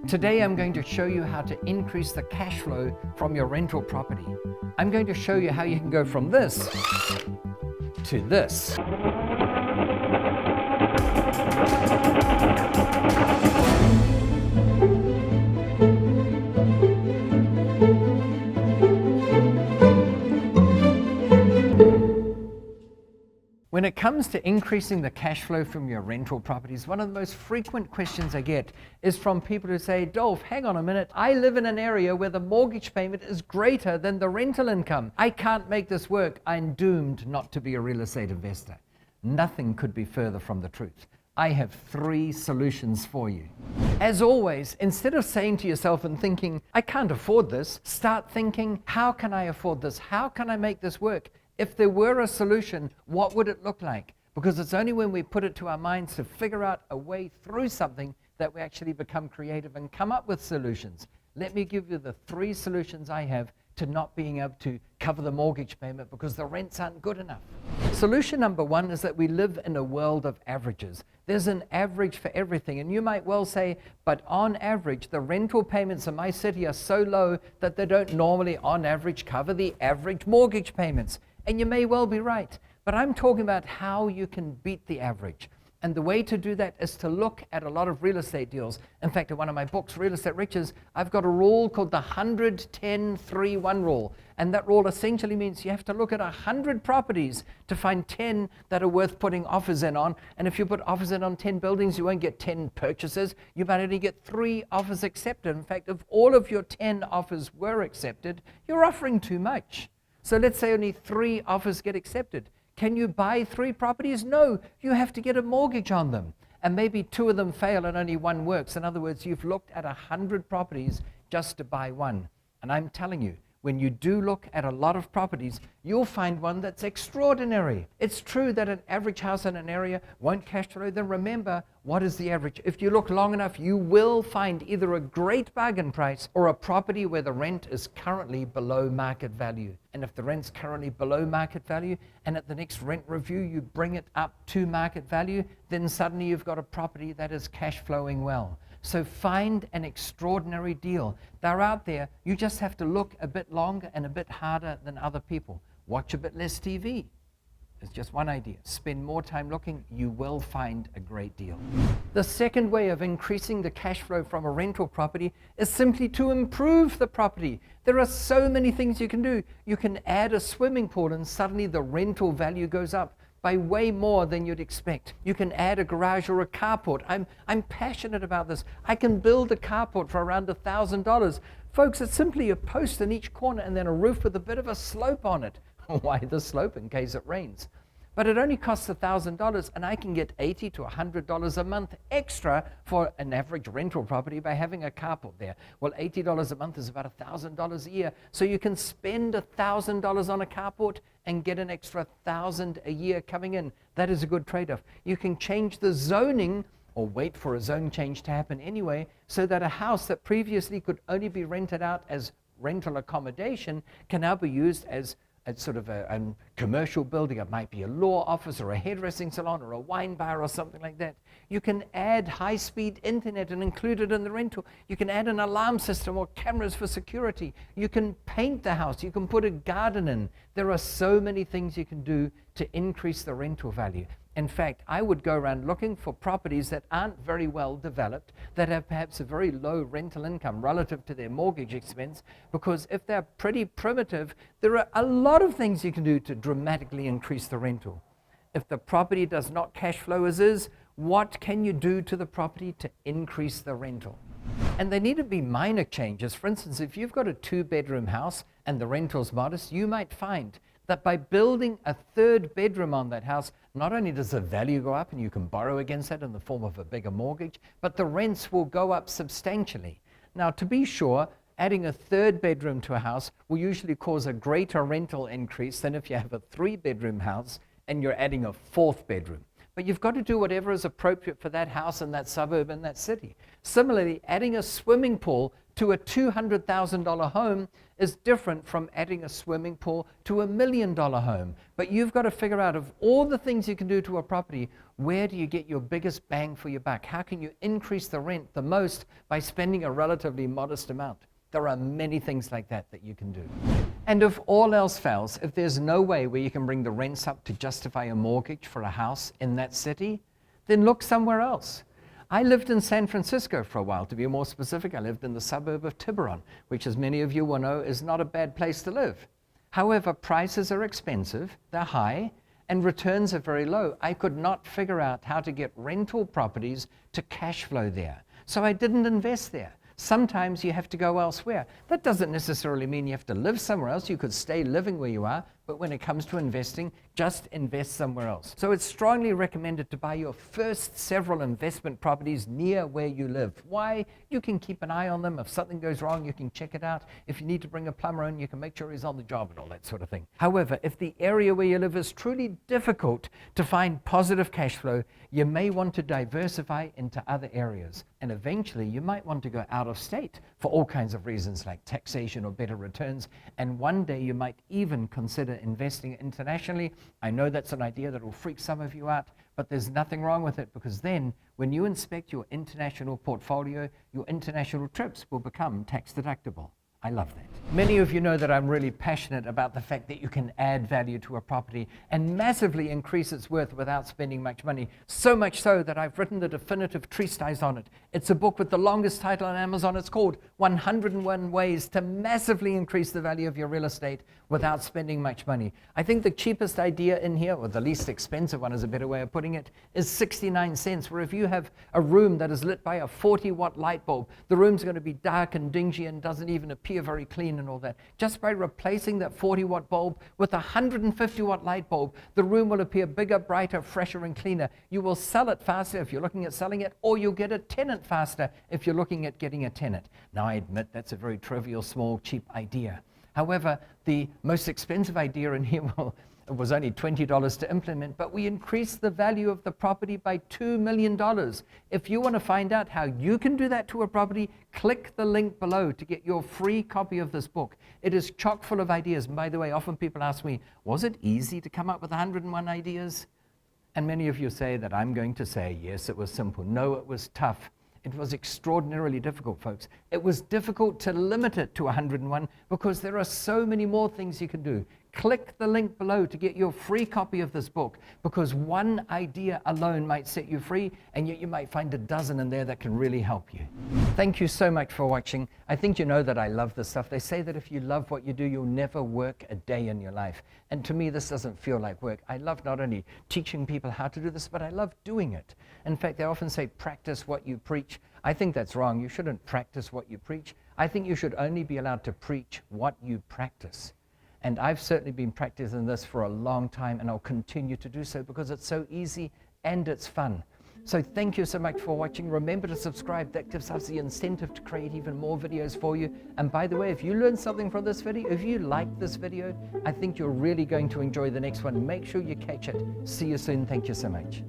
Today I'm going to show you how to increase the cash flow from your rental property. I'm going to show you how you can go from this to this. When it comes to increasing the cash flow from your rental properties, one of the most frequent questions I get is from people who say, Dolf, hang on a minute, I live in an area where the mortgage payment is greater than the rental income. I can't make this work. I'm doomed not to be a real estate investor. Nothing could be further from the truth. I have 3 solutions for you. As always, instead of saying to yourself and thinking, I can't afford this, start thinking, how can I afford this? How can I make this work? If there were a solution, what would it look like? Because it's only when we put it to our minds to figure out a way through something that we actually become creative and come up with solutions. Let me give you the 3 solutions I have to not being able to cover the mortgage payment because the rents aren't good enough. Solution number 1 is that we live in a world of averages. There's an average for everything, and you might well say, but on average, the rental payments in my city are so low that they don't normally, on average, cover the average mortgage payments. And you may well be right, but I'm talking about how you can beat the average. And the way to do that is to look at a lot of real estate deals. In fact, in one of my books, Real Estate Riches, I've got a rule called the 100-10-3-1 rule. And that rule essentially means you have to look at 100 properties to find 10 that are worth putting offers in on. And if you put offers in on 10 buildings, you won't get 10 purchases. You might only get 3 offers accepted. In fact, if all of your 10 offers were accepted, you're offering too much. So let's say only 3 offers get accepted. Can you buy 3 properties? No, you have to get a mortgage on them. And maybe 2 of them fail and only 1 works. In other words, you've looked at 100 properties just to buy 1. And I'm telling you, when you do look at a lot of properties, you'll find one that's extraordinary. It's true that an average house in an area won't cash flow. Then remember, what is the average? If you look long enough, you will find either a great bargain price or a property where the rent is currently below market value. And if the rent's currently below market value, and at the next rent review, you bring it up to market value, then suddenly you've got a property that is cash flowing well. So find an extraordinary deal. They're out there. You just have to look a bit longer and a bit harder than other people. Watch a bit less TV. It's just one idea. Spend more time looking. You will find a great deal. The second way of increasing the cash flow from a rental property is simply to improve the property. There are so many things you can do. You can add a swimming pool and suddenly the rental value goes up by way more than you'd expect. You can add a garage or a carport. I'm passionate about this. I can build a carport for around $1,000. Folks, it's simply a post in each corner and then a roof with a bit of a slope on it. Why the slope? In case it rains. But it only costs $1,000 and I can get $80 to $100 a month extra for an average rental property by having a carport there. Well, $80 a month is about $1,000 a year. So you can spend $1,000 on a carport and get an extra $1,000 a year coming in. That is a good trade-off. You can change the zoning or wait for a zone change to happen anyway, so that a house that previously could only be rented out as rental accommodation can now be used as sort of a commercial building. It might be a law office or a hairdressing salon or a wine bar or something like that. You can add high-speed internet and include it in the rental. You can add an alarm system or cameras for security. You can paint the house. You can put a garden in. There are so many things you can do to increase the rental value. In fact, I would go around looking for properties that aren't very well developed, that have perhaps a very low rental income relative to their mortgage expense, because if they're pretty primitive, there are a lot of things you can do to dramatically increase the rental. If the property does not cash flow as is, what can you do to the property to increase the rental? And they need to be minor changes. For instance, if you've got a 2-bedroom house and the rental's modest, you might find that by building a 3rd bedroom on that house, not only does the value go up and you can borrow against that in the form of a bigger mortgage, but the rents will go up substantially. Now, to be sure, adding a 3rd bedroom to a house will usually cause a greater rental increase than if you have a 3-bedroom house and you're adding a 4th bedroom. But you've got to do whatever is appropriate for that house and that suburb and that city. Similarly, adding a swimming pool to a $200,000 home is different from adding a swimming pool to $1 million home. But you've got to figure out, of all the things you can do to a property, where do you get your biggest bang for your buck? How can you increase the rent the most by spending a relatively modest amount? There are many things like that that you can do. And if all else fails, if there's no way where you can bring the rents up to justify a mortgage for a house in that city, then look somewhere else. I lived in San Francisco for a while. To be more specific, I lived in the suburb of Tiburon, which, as many of you will know, is not a bad place to live. However, prices are expensive, they're high, and returns are very low. I could not figure out how to get rental properties to cash flow there, so I didn't invest there. Sometimes you have to go elsewhere. That doesn't necessarily mean you have to live somewhere else. You could stay living where you are, but when it comes to investing, just invest somewhere else. So it's strongly recommended to buy your first several investment properties near where you live. Why? You can keep an eye on them. If something goes wrong, you can check it out. If you need to bring a plumber in, you can make sure he's on the job and all that sort of thing. However, if the area where you live is truly difficult to find positive cash flow, you may want to diversify into other areas. And eventually, you might want to go out of state for all kinds of reasons like taxation or better returns. And one day you might even consider investing internationally. I know that's an idea that will freak some of you out, but there's nothing wrong with it, because then when you inspect your international portfolio, your international trips will become tax deductible. I love that. Many of you know that I'm really passionate about the fact that you can add value to a property and massively increase its worth without spending much money. So much so that I've written the definitive treatise on it. It's a book with the longest title on Amazon. It's called 101 Ways to Massively Increase the Value of Your Real Estate Without Spending Much Money. I think the cheapest idea in here, or the least expensive one is a better way of putting it, is 69 cents, where if you have a room that is lit by a 40-watt light bulb, the room's going to be dark and dingy and doesn't even appear very clean and all that. Just by replacing that 40-watt bulb with a 150-watt light bulb, the room will appear bigger, brighter, fresher, and cleaner. You will sell it faster if you're looking at selling it, or you'll get a tenant faster if you're looking at getting a tenant. Now, I admit that's a very trivial, small, cheap idea. However, the most expensive idea in here, well, it was only $20 to implement, but we increased the value of the property by $2 million. If you want to find out how you can do that to a property, click the link below to get your free copy of this book. It is chock full of ideas. And by the way, often people ask me, was it easy to come up with 101 ideas? And many of you say that I'm going to say, yes, it was simple. No, it was tough. It was extraordinarily difficult, folks. It was difficult to limit it to 101 because there are so many more things you can do. Click the link below to get your free copy of this book, because one idea alone might set you free, and yet you might find a dozen in there that can really help you. Thank you so much for watching. I think you know that I love this stuff. They say that if you love what you do, you'll never work a day in your life. And to me, this doesn't feel like work. I love not only teaching people how to do this, but I love doing it. In fact, they often say, practice what you preach. I think that's wrong. You shouldn't practice what you preach. I think you should only be allowed to preach what you practice. And I've certainly been practicing this for a long time, and I'll continue to do so because it's so easy and it's fun. So thank you so much for watching. Remember to subscribe. That gives us the incentive to create even more videos for you. And by the way, if you learned something from this video, if you liked this video, I think you're really going to enjoy the next one. Make sure you catch it. See you soon. Thank you so much.